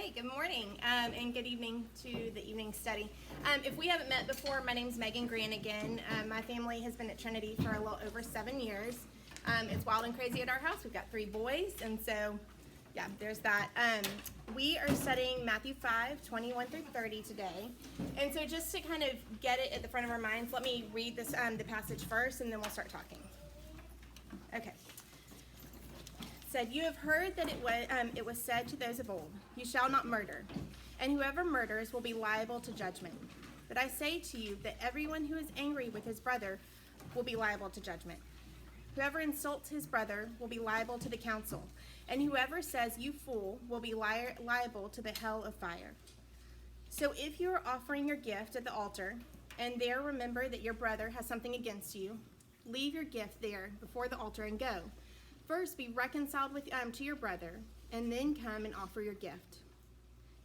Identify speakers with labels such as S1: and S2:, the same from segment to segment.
S1: Hey, good morning and good evening to the evening study. If we haven't met before, my name's Megan Granaghan. My family has been at Trinity for a little over 7 years. It's wild and crazy at our house. We've got 3 boys, and so, yeah, there's that. We are studying Matthew 5, 21 through 30 today. And so just to kind of get it at the front of our minds, let me read this the passage first, and then we'll start talking. Okay. Said, "You have heard that it was said to those of old, 'You shall not murder, and whoever murders will be liable to judgment.' But I say to you that everyone who is angry with his brother will be liable to judgment. Whoever insults his brother will be liable to the council, and whoever says, 'You fool,' will be liable to the hell of fire. So if you are offering your gift at the altar, and there remember that your brother has something against you, leave your gift there before the altar and go. First, be reconciled to your brother, and then come and offer your gift.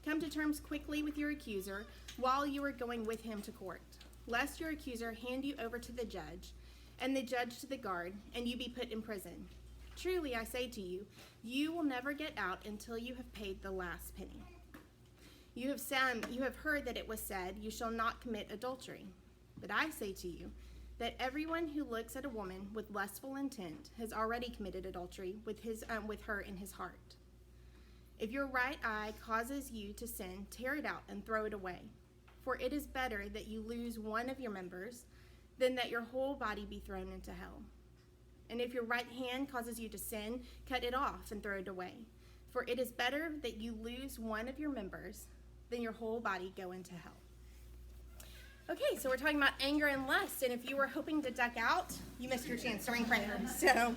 S1: Come to terms quickly with your accuser while you are going with him to court, lest your accuser hand you over to the judge, and the judge to the guard, and you be put in prison. Truly, I say to you, you will never get out until you have paid the last penny. You have heard that it was said, 'You shall not commit adultery.' But I say to you, that everyone who looks at a woman with lustful intent has already committed adultery with her in his heart. If your right eye causes you to sin, tear it out and throw it away. For it is better that you lose one of your members than that your whole body be thrown into hell. And if your right hand causes you to sin, cut it off and throw it away. For it is better that you lose one of your members than your whole body go into hell." Okay, so we're talking about anger and lust, and if you were hoping to duck out, you missed your chance during prayer, so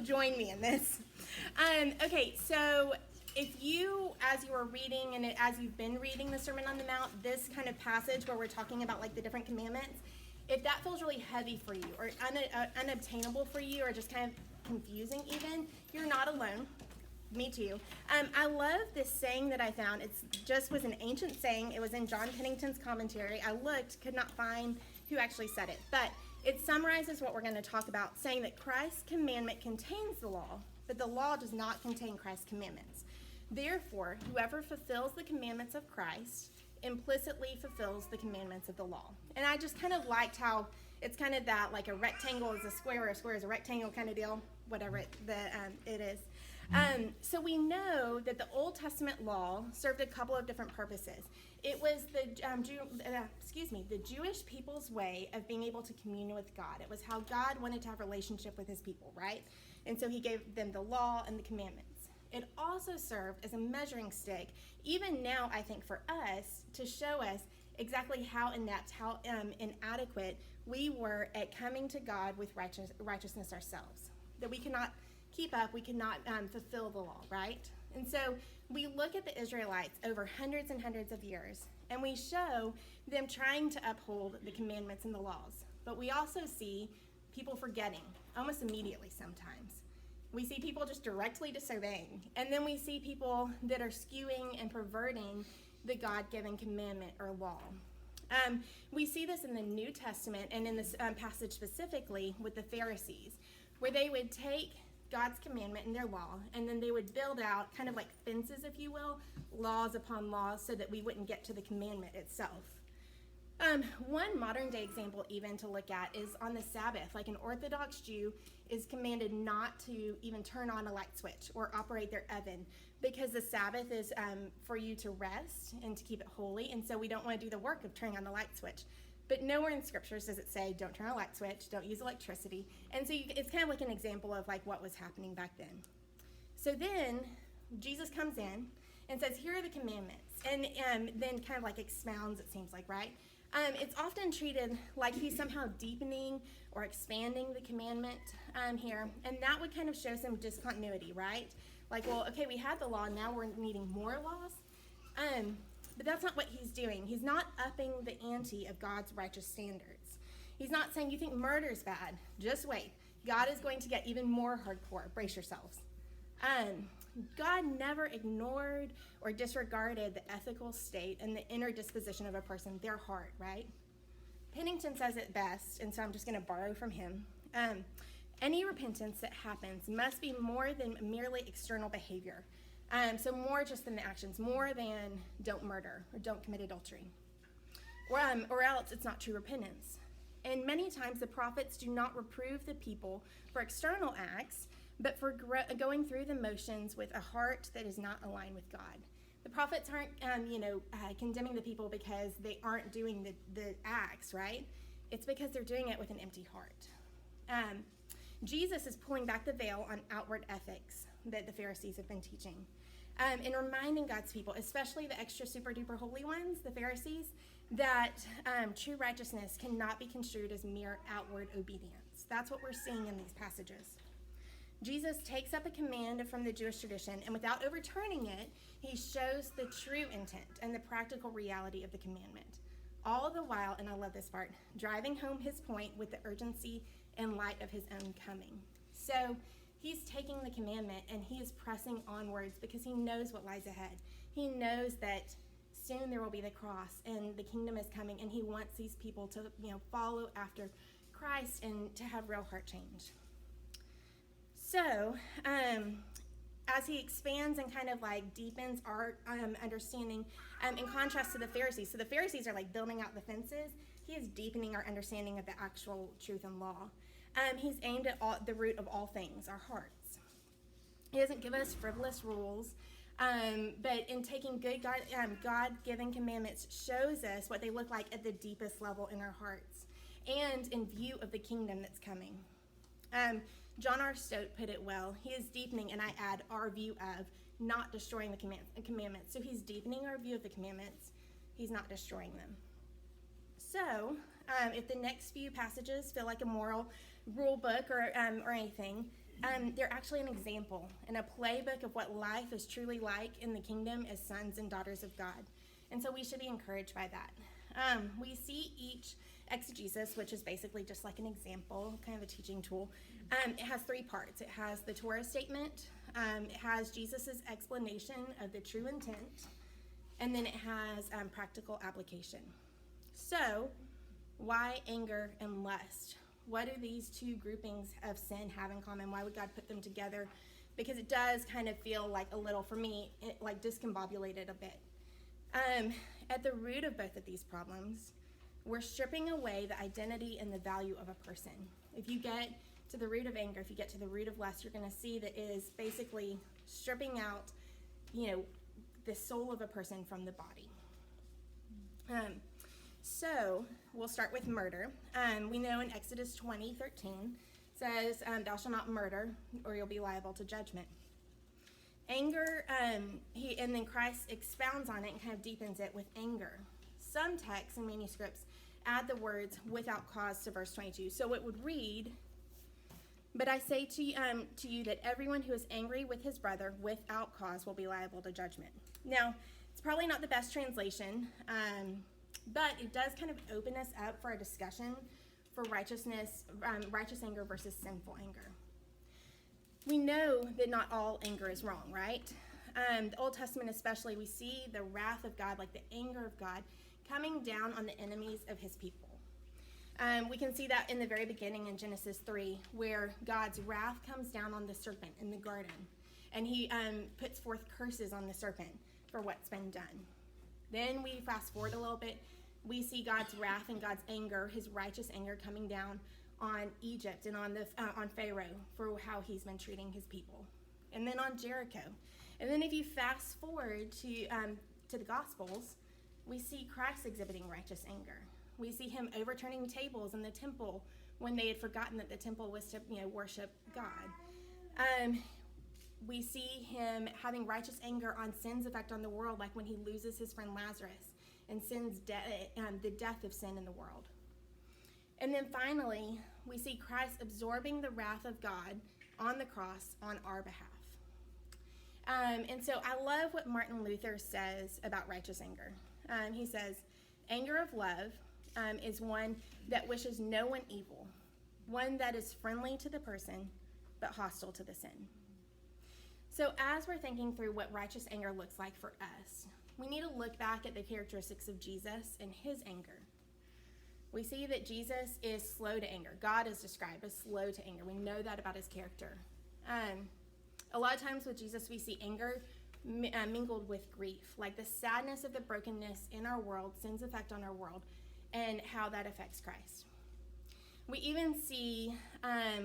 S1: join me in this. Okay, so if you, as you were reading and as you've been reading the Sermon on the Mount, this kind of passage where we're talking about like the different commandments, if that feels really heavy for you or unobtainable for you or just kind of confusing even, you're not alone. Me too. I love this saying that I found. It just was an ancient saying. It was in John Pennington's commentary. I looked, could not find who actually said it, but it summarizes what we're going to talk about, saying that Christ's commandment contains the law, but the law does not contain Christ's commandments. Therefore, whoever fulfills the commandments of Christ implicitly fulfills the commandments of the law. And I just kind of liked how it's kind of that, like a rectangle is a square or a square is a rectangle kind of deal, whatever it is. So we know that the Old Testament law served a couple of different purposes. It was the Jewish people's way of being able to commune with God. It was how God wanted to have a relationship with his people, right? And so he gave them the law and the commandments. It also served as a measuring stick, even now, I think, for us, to show us exactly how inept, how inadequate we were at coming to God with righteousness ourselves. That we cannot keep up, we cannot fulfill the law, right? And so we look at the Israelites over hundreds and hundreds of years, and we show them trying to uphold the commandments and the laws. But we also see people forgetting, almost immediately sometimes. We see people just directly disobeying. And then we see people that are skewing and perverting the God-given commandment or law. We see this in the New Testament and in this passage specifically with the Pharisees, where they would take God's commandment and their law, and then they would build out kind of like fences, if you will, laws upon laws, so that we wouldn't get to the commandment itself. One modern day example even to look at is on the Sabbath. Like an Orthodox Jew is commanded not to even turn on a light switch or operate their oven, because the Sabbath is for you to rest and to keep it holy, and so we don't want to do the work of turning on the light switch. But nowhere in scriptures does it say, don't turn on a light switch, don't use electricity. And so it's kind of like an example of like what was happening back then. So then Jesus comes in and says, here are the commandments. And then kind of like expounds, it seems like, right? It's often treated like he's somehow deepening or expanding the commandment here. And that would kind of show some discontinuity, right? Like, well, okay, we had the law, now we're needing more laws. But that's not what he's doing. He's not upping the ante of God's righteous standards. He's not saying, you think murder's bad. Just wait. God is going to get even more hardcore. Brace yourselves. God never ignored or disregarded the ethical state and the inner disposition of a person, their heart, right? Pennington says it best, and so I'm just going to borrow from him. Any repentance that happens must be more than merely external behavior. So more just than the actions, more than don't murder or don't commit adultery. Or else it's not true repentance. And many times the prophets do not reprove the people for external acts, but for going through the motions with a heart that is not aligned with God. The prophets aren't, condemning the people because they aren't doing the acts, right? It's because they're doing it with an empty heart. Jesus is pulling back the veil on outward ethics that the Pharisees have been teaching. And reminding God's people, especially the extra super duper holy ones, the Pharisees, that true righteousness cannot be construed as mere outward obedience. That's what we're seeing in these passages. Jesus takes up a command from the Jewish tradition, and without overturning it, he shows the true intent and the practical reality of the commandment. All the while, and I love this part, driving home his point with the urgency and light of his own coming. So he's taking the commandment and he is pressing onwards because he knows what lies ahead. He knows that soon there will be the cross and the kingdom is coming, and he wants these people to, follow after Christ and to have real heart change. So, as he expands and kind of deepens our understanding, in contrast to the Pharisees. So the Pharisees are building out the fences. He is deepening our understanding of the actual truth and law. He's aimed at the root of all things, our hearts. He doesn't give us frivolous rules, but in taking good God-given commandments shows us what they look like at the deepest level in our hearts and in view of the kingdom that's coming. John R. Stott put it well. He is deepening, and I add our view of, not destroying the commandments. So he's deepening our view of the commandments. He's not destroying them. So if the next few passages feel like a moral rule book or anything, they're actually an example and a playbook of what life is truly like in the kingdom as sons and daughters of God. And so we should be encouraged by that. We see each exegesis, which is basically just like an example, kind of a teaching tool. It has three parts. It has the Torah statement, it has Jesus's explanation of the true intent, and then it has practical application. So, why anger and lust? What do these two groupings of sin have in common? Why would God put them together? Because it does kind of feel like a little, for me, discombobulated a bit. At the root of both of these problems, we're stripping away the identity and the value of a person. If you get to the root of anger, if you get to the root of lust, you're going to see that it is basically stripping out, the soul of a person from the body. So we'll start with murder. We know in Exodus 20:13 says, "Thou shalt not murder, or you'll be liable to judgment." Anger, and then Christ expounds on it and kind of deepens it with anger. Some texts and manuscripts add the words "without cause" to verse 22. So it would read, "But I say to you that everyone who is angry with his brother without cause will be liable to judgment." Now, it's probably not the best translation, but it does kind of open us up for a discussion for righteous anger versus sinful anger. We know that not all anger is wrong, right? The Old Testament especially, we see the wrath of God, like the anger of God, coming down on the enemies of his people. We can see that in the very beginning in Genesis 3, where God's wrath comes down on the serpent in the garden, and he puts forth curses on the serpent for what's been done. Then we fast forward a little bit, we see God's wrath and God's anger, his righteous anger, coming down on Egypt and on Pharaoh for how he's been treating his people, and then on Jericho. And then if you fast forward to the Gospels, we see Christ exhibiting righteous anger. We see him overturning tables in the temple when they had forgotten that the temple was to worship God. We see him having righteous anger on sin's effect on the world, like when he loses his friend Lazarus and the death of sin in the world. And then finally, we see Christ absorbing the wrath of God on the cross on our behalf. And so I love what Martin Luther says about righteous anger. He says, "Anger of love is one that wishes no one evil, one that is friendly to the person, but hostile to the sin." So as we're thinking through what righteous anger looks like for us, we need to look back at the characteristics of Jesus and his anger. We see that Jesus is slow to anger. God is described as slow to anger. We know that about his character. A lot of times with Jesus, we see anger mingled with grief, like the sadness of the brokenness in our world, sin's effect on our world, and how that affects Christ. We even see,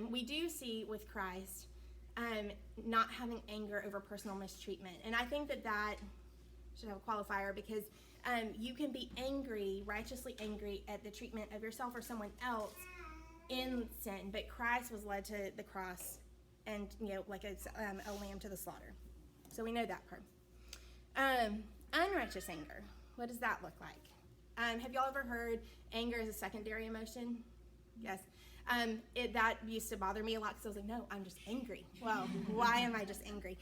S1: we do see with Christ not having anger over personal mistreatment. And I think that should have a qualifier, because you can be angry, righteously angry at the treatment of yourself or someone else in sin, but Christ was led to the cross and, like a lamb to the slaughter. So we know that part. Unrighteous anger. What does that look like? Have y'all ever heard anger is a secondary emotion? Yes. That used to bother me a lot, because I was like, no, I'm just angry. Well, why am I just angry?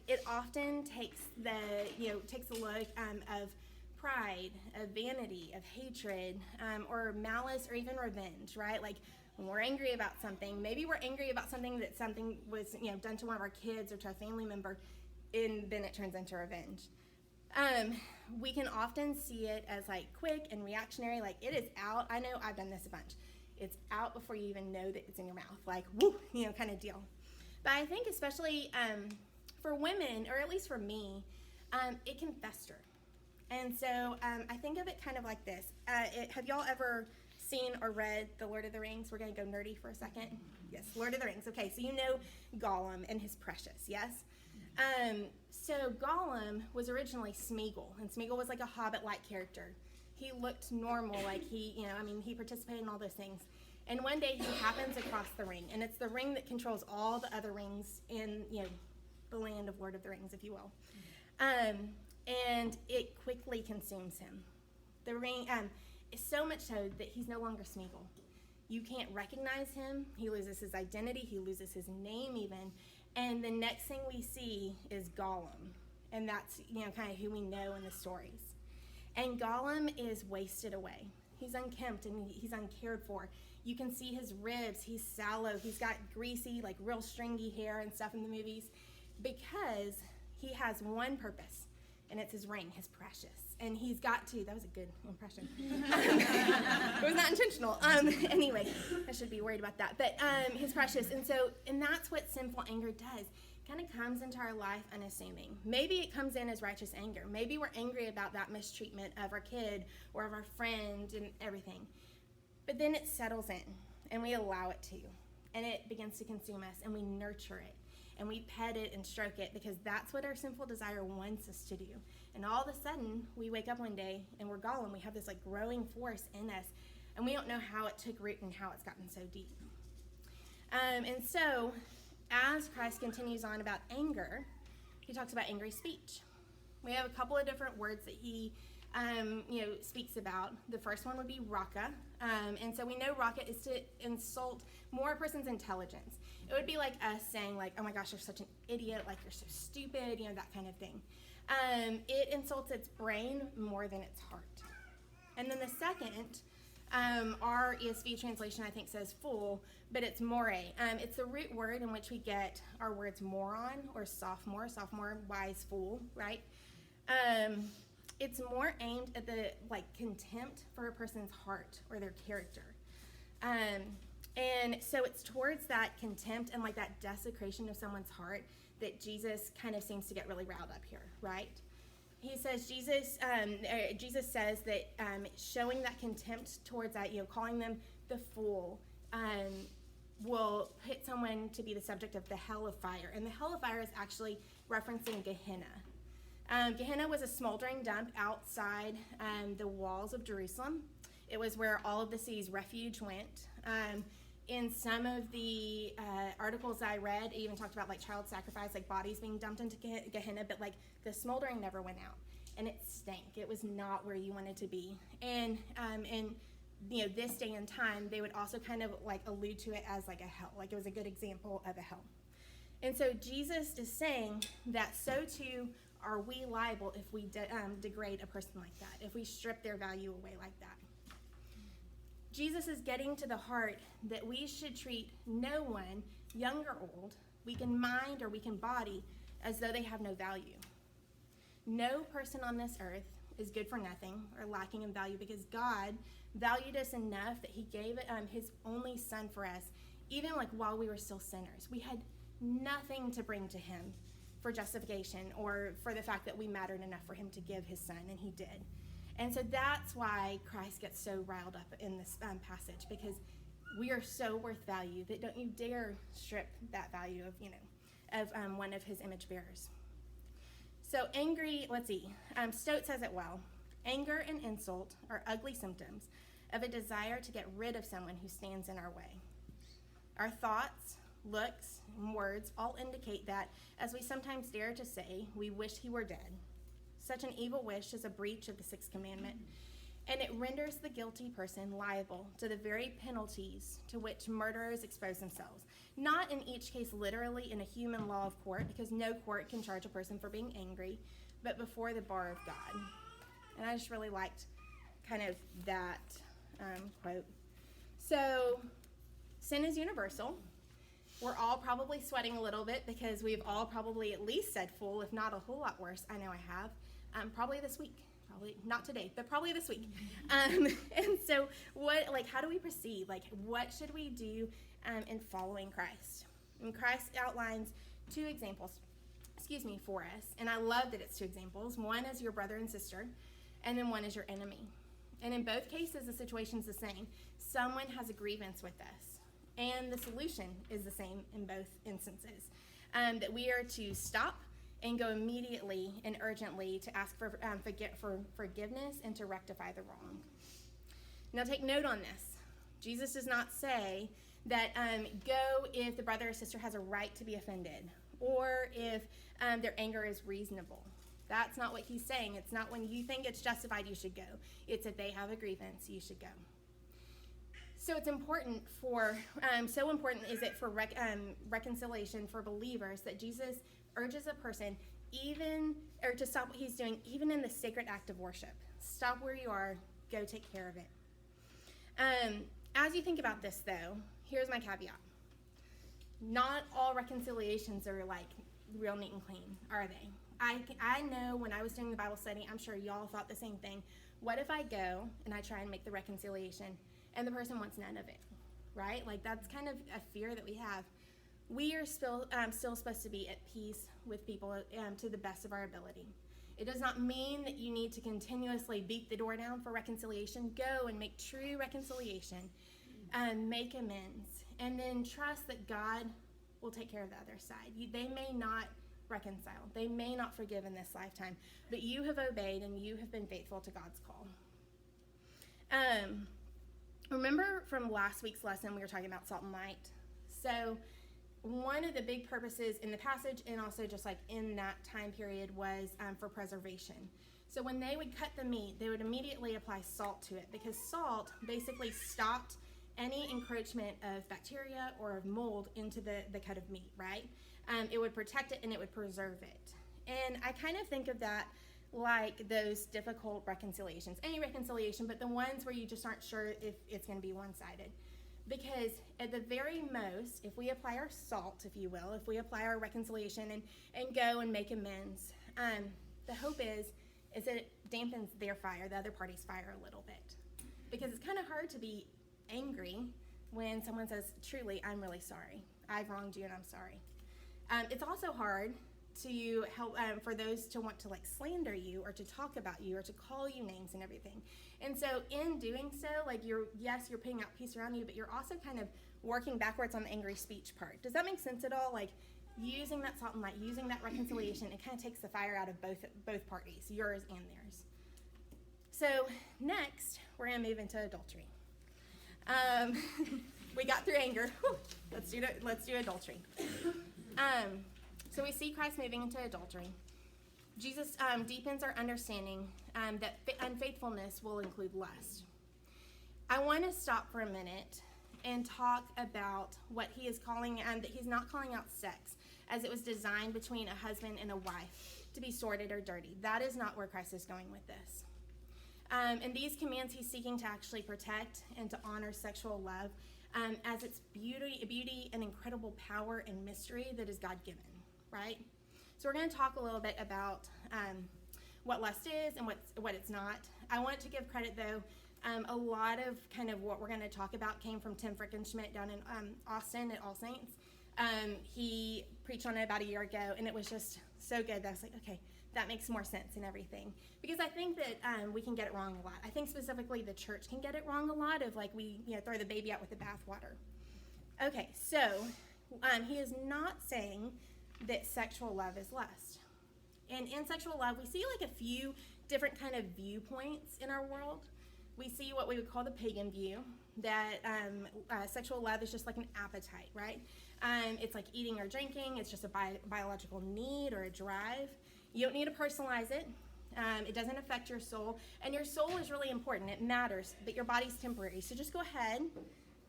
S1: It often takes the look of pride, of vanity, of hatred, or malice, or even revenge, right? Like when we're angry about something, maybe we're angry about something was done to one of our kids or to a family member, and then it turns into revenge. We can often see it as like quick and reactionary, like it is out. I know I've done this a bunch. It's out before you even know that it's in your mouth, like woo, kind of deal. But I think especially for women, or at least for me, it can fester. And so I think of it kind of like this. Have y'all ever seen or read The Lord of the Rings? We're going to go nerdy for a second. Yes, Lord of the Rings. Okay, so you know Gollum and his precious, yes? So Gollum was originally Smeagol, and Smeagol was like a hobbit-like character. He looked normal, like he participated in all those things. And one day he happens across the ring, and it's the ring that controls all the other rings in, the land of Lord of the Rings, if you will. And it quickly consumes him. The ring is so much so that he's no longer Smeagol. You can't recognize him. He loses his identity. He loses his name even. And the next thing we see is Gollum. And that's, kind of who we know in the stories. And Gollum is wasted away. He's unkempt and he's uncared for. You can see his ribs. He's sallow. He's got greasy, like real stringy hair and stuff in the movies, because he has one purpose, and it's his ring, his precious. And he's got to, that was a good impression. It was not intentional. Anyway, I should be worried about that. But his precious. And that's what sinful anger does. Kind of comes into our life unassuming. Maybe it comes in as righteous anger. Maybe we're angry about that mistreatment of our kid or of our friend and everything. But then it settles in, and we allow it to. And it begins to consume us, and we nurture it. And we pet it and stroke it, because that's what our sinful desire wants us to do. And all of a sudden, we wake up one day and we're Gollum. We have this like growing force in us, and we don't know how it took root and how it's gotten so deep. And so, as Christ continues on about anger, he talks about angry speech. We have a couple of different words that he speaks about. The first one would be raka. And so we know raka is to insult more a person's intelligence. It would be like us saying like, oh my gosh, you're such an idiot, like you're so stupid, that kind of thing. It insults its brain more than its heart. And then the second, our ESV translation I think says fool, but it's more. It's the root word in which we get our words moron or sophomore, wise fool, right? It's more aimed at the contempt for a person's heart or their character. And so it's towards that contempt and that desecration of someone's heart that Jesus kind of seems to get really riled up here, right? He says, Jesus says that showing that contempt towards that, calling them the fool, will put someone to be the subject of the hell of fire. And the hell of fire is actually referencing Gehenna. Gehenna was a smoldering dump outside the walls of Jerusalem. It was where all of the city's refuge went. In some of the articles I read, it even talked about child sacrifice, bodies being dumped into Gehenna, but the smoldering never went out, and it stank. It was not where you wanted to be. And in this day and time, they would also kind of allude to it as a hell, it was a good example of a hell. And so Jesus is saying that so too are we liable if we degrade a person like that, if we strip their value away like that. Jesus is getting to the heart that we should treat no one, young or old, weak in mind or weak in body, as though they have no value. No person on this earth is good for nothing or lacking in value, because God valued us enough that he gave his only son for us, even while we were still sinners. We had nothing to bring to him, for justification or for the fact that we mattered enough for him to give his son, and he did. And so that's why Christ gets so riled up in this passage, because we are so worth value that don't you dare strip that value of one of his image bearers. So angry, let's see, Stott says it well. Anger and insult are ugly symptoms of a desire to get rid of someone who stands in our way. Our thoughts, looks, and words all indicate that, as we sometimes dare to say, we wish he were dead. Such an evil wish is a breach of the sixth commandment, and it renders the guilty person liable to the very penalties to which murderers expose themselves. Not in each case literally in a human law of court, because no court can charge a person for being angry, but before the bar of God. And I just really liked kind of that quote. So, sin is universal. We're all probably sweating a little bit because we've all probably at least said fool, if not a whole lot worse. I know I have. Probably this week. Probably not today, but probably this week. And so how do we proceed? What should we do in following Christ? And Christ outlines two examples, for us. And I love that it's two examples. One is your brother and sister, and then one is your enemy. And in both cases, the situation's the same. Someone has a grievance with us, and the solution is the same in both instances. That we are to stop and go immediately and urgently to ask for forgiveness and to rectify the wrong. Now take note on this. Jesus does not say that go if the brother or sister has a right to be offended, or if their anger is reasonable. That's not what he's saying. It's not when you think it's justified you should go. It's if they have a grievance, you should go. So it's important so important is it for reconciliation for believers that Jesus urges a person to stop what he's doing, even in the sacred act of worship. Stop where you are, go take care of it. As you think about this, though, here's my caveat. Not all reconciliations are real neat and clean, are they? I know when I was doing the Bible study, I'm sure y'all thought the same thing. What if I go and I try and make the reconciliation and the person wants none of it, right? That's kind of a fear that we have. We are still supposed to be at peace with people to the best of our ability. It does not mean that you need to continuously beat the door down for reconciliation. Go and make true reconciliation, make amends, and then trust that God will take care of the other side. They may not reconcile. They may not forgive in this lifetime, but you have obeyed and you have been faithful to God's call. Remember from last week's lesson, we were talking about salt and light. So one of the big purposes in the passage and also just in that time period was for preservation. So when they would cut the meat, they would immediately apply salt to it, because salt basically stopped any encroachment of bacteria or of mold into the cut of meat, right? It would protect it and it would preserve it. And I kind of think of that like those difficult reconciliations, any reconciliation, but the ones where you just aren't sure if it's going to be one-sided. Because at the very most, if we apply our salt, if you will, if we apply our reconciliation and go and make amends, the hope is that it dampens their fire, the other party's fire, a little bit. Because it's kind of hard to be angry when someone says, truly, I'm really sorry. I've wronged you and I'm sorry. It's also hard to help for those to want to slander you or to talk about you or to call you names and everything. And so in doing so, you're putting out peace around you, but you're also kind of working backwards on the angry speech part. Does that make sense at all? Using that salt and light, using that reconciliation, it kind of takes the fire out of both parties, yours and theirs. So next, we're going to move into adultery. We got through anger. Let's do adultery. So we see Christ moving into adultery. Jesus deepens our understanding that unfaithfulness will include lust. I want to stop for a minute and talk about what he is calling, that he's not calling out sex as it was designed between a husband and a wife to be sordid or dirty. That is not where Christ is going with this. In these commands, he's seeking to actually protect and to honor sexual love as its beauty and incredible power and mystery that is God-given, right? So we're going to talk a little bit about what lust is and what it's not. I want to give credit, though. A lot of kind of what we're going to talk about came from Tim Frickenschmidt down in Austin at All Saints. He preached on it about a year ago, and it was just so good that I was like, okay, that makes more sense and everything. Because I think that we can get it wrong a lot. I think specifically the church can get it wrong a lot of like we throw the baby out with the bathwater. Okay, so he is not saying that sexual love is lust. And in sexual love, we see like a few different kind of viewpoints in our world. We see what we would call the pagan view, that sexual love is just like an appetite, right? It's like eating or drinking. It's just a biological need or a drive. You don't need to personalize it. It doesn't affect your soul. And your soul is really important. It matters, but your body's temporary. So just go ahead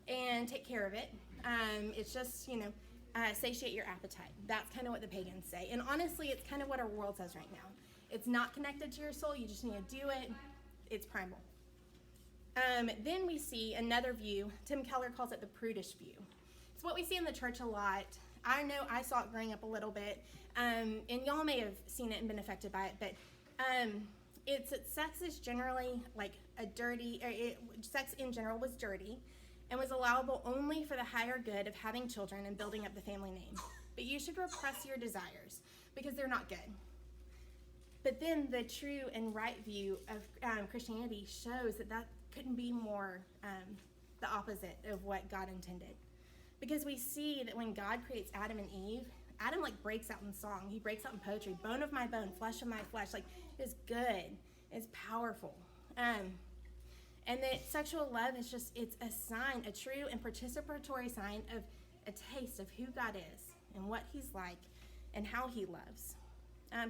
S1: and take care of it. It's just, satiate your appetite. That's kind of what the pagans say. And honestly, it's kind of what our world says right now. It's not connected to your soul. You just need to do it. It's primal. Then we see another view. Tim Keller calls it the prudish view. It's what we see in the church a lot. I know I saw it growing up a little bit, and y'all may have seen it and been affected by it, but it's that sex is generally like sex in general was dirty and was allowable only for the higher good of having children and building up the family name. But you should repress your desires because they're not good. But then the true and right view of Christianity shows that couldn't be more the opposite of what God intended. Because we see that when God creates Adam and Eve, Adam like breaks out in song. He breaks out in poetry. Bone of my bone, flesh of my flesh. Like, it's good. It's powerful. And that sexual love is just, it's a sign, a true and participatory sign of a taste of who God is and what he's like and how he loves.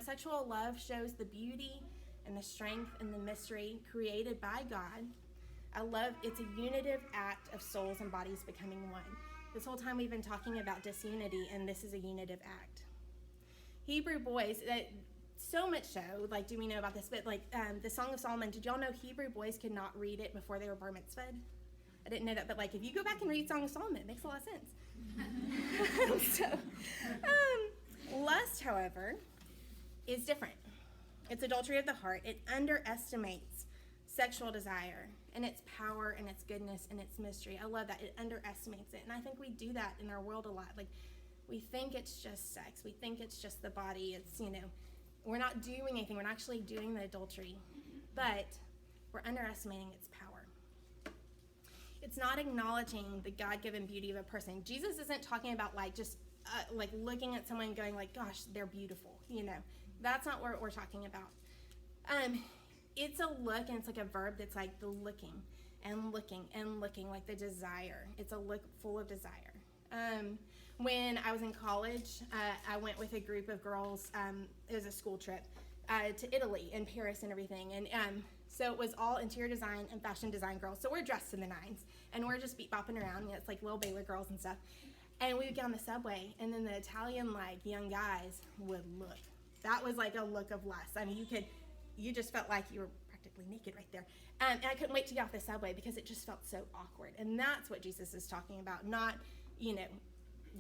S1: Sexual love shows the beauty and the strength and the mystery created by God. It's a unitive act of souls and bodies becoming one. This whole time we've been talking about disunity, and this is a unitive act. Hebrew boys, so much so, like, do we know about this? But like the Song of Solomon, did y'all know Hebrew boys could not read it before they were bar mitzvahed? I didn't know that, but like if you go back and read Song of Solomon, it makes a lot of sense. Lust, however, is different. It's adultery of the heart. It underestimates sexual desire and its power and its goodness and its mystery. I love that. It underestimates it. And I think we do that in our world a lot. Like, we think it's just sex. We think it's just the body. It's, we're not doing anything. We're not actually doing the adultery. But we're underestimating its power. It's not acknowledging the God-given beauty of a person. Jesus isn't talking about like just like looking at someone and going like, gosh, they're beautiful. That's not what we're talking about. It's a look, and it's like a verb that's like the looking and looking and looking, like the desire. It's a look full of desire. When I was in college, I went with a group of girls. It was a school trip to Italy and Paris and everything. And so it was all interior design and fashion design girls. So we're dressed in the nines, and we're just beat bopping around. It's like little Baylor girls and stuff. And we would get on the subway, and then the Italian like young guys would look. That was like a look of lust. I mean, you just felt like you were practically naked right there. And I couldn't wait to get off the subway because it just felt so awkward. And that's what Jesus is talking about, not,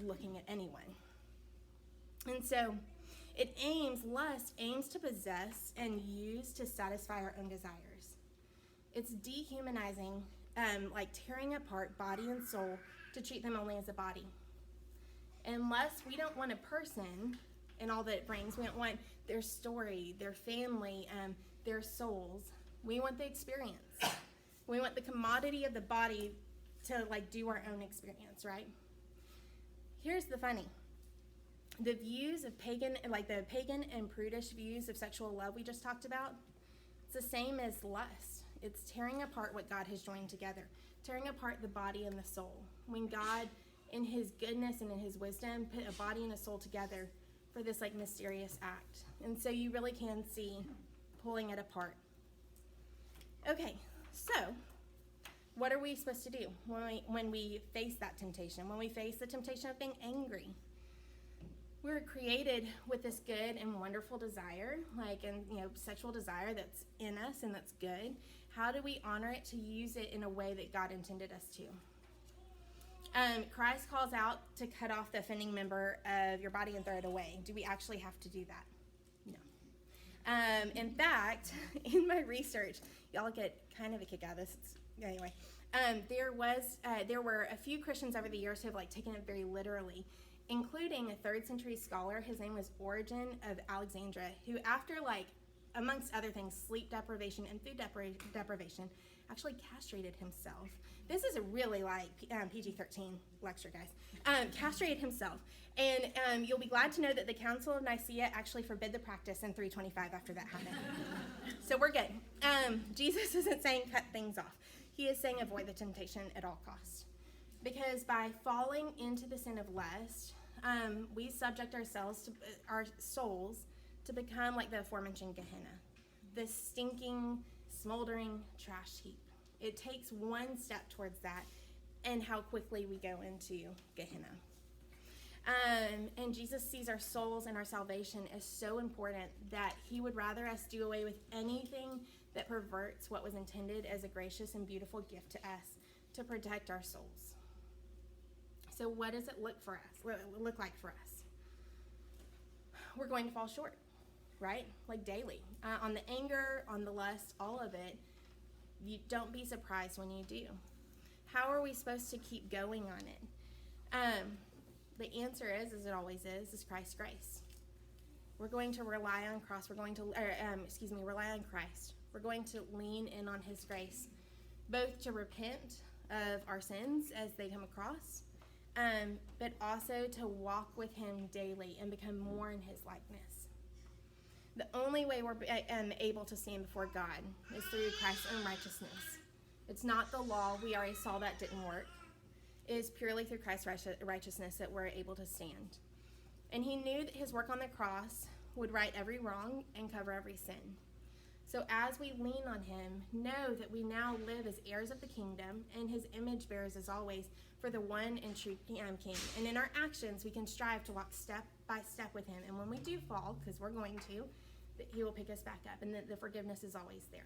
S1: looking at anyone. And so lust aims to possess and use to satisfy our own desires. It's dehumanizing, like tearing apart body and soul to treat them only as a body. And lust, we don't want a person and all that it brings. We don't want their story, their family, their souls. We want the experience. We want the commodity of the body to like do our own experience, right? Here's the funny. The views of the pagan and prudish views of sexual love we just talked about, it's the same as lust. It's tearing apart what God has joined together, tearing apart the body and the soul. When God, in his goodness and in his wisdom, put a body and a soul together for this like mysterious act. And so you really can see pulling it apart. Okay, so what are we supposed to do when we face that temptation, when we face the temptation of being angry? We're created with this good and wonderful desire, sexual desire that's in us and that's good. How do we honor it to use it in a way that God intended us to? Christ calls out to cut off the offending member of your body and throw it away. Do we actually have to do that? No. In fact, in my research, y'all get kind of a kick out of this. Anyway, there were a few Christians over the years who have taken it very literally including a 3rd century scholar. His name was Origen of Alexandria, who after amongst other things, sleep deprivation and food deprivation, actually castrated himself. This is a really PG-13 lecture, guys. Castrated himself. And you'll be glad to know that the Council of Nicaea actually forbid the practice in 325 after that happened. So we're good. Jesus isn't saying cut things off. He is saying avoid the temptation at all costs. Because by falling into the sin of lust, we subject our souls to become like the aforementioned Gehenna, this stinking, smoldering trash heap. It takes one step towards that, and how quickly we go into Gehenna. And Jesus sees our souls and our salvation as so important that he would rather us do away with anything that perverts what was intended as a gracious and beautiful gift to us to protect our souls. So what does it look like for us? We're going to fall short, right? Like daily. On the anger, on the lust, all of it. You don't be surprised when you do. How are we supposed to keep going on it? The answer is, as it always is Christ's grace. We're going to rely on Christ. Rely on Christ. We're going to lean in on his grace, both to repent of our sins as they come across, but also to walk with him daily and become more in his likeness. The only way we're able to stand before God is through Christ's own righteousness. It's not the law. We already saw that didn't work. It is purely through Christ's righteousness that we're able to stand. And he knew that his work on the cross would right every wrong and cover every sin. So as we lean on him, know that we now live as heirs of the kingdom and his image bearers as always for the one and true King. And in our actions, we can strive to walk step by step with him. And when we do fall, because we're going to, that he will pick us back up and that the forgiveness is always there.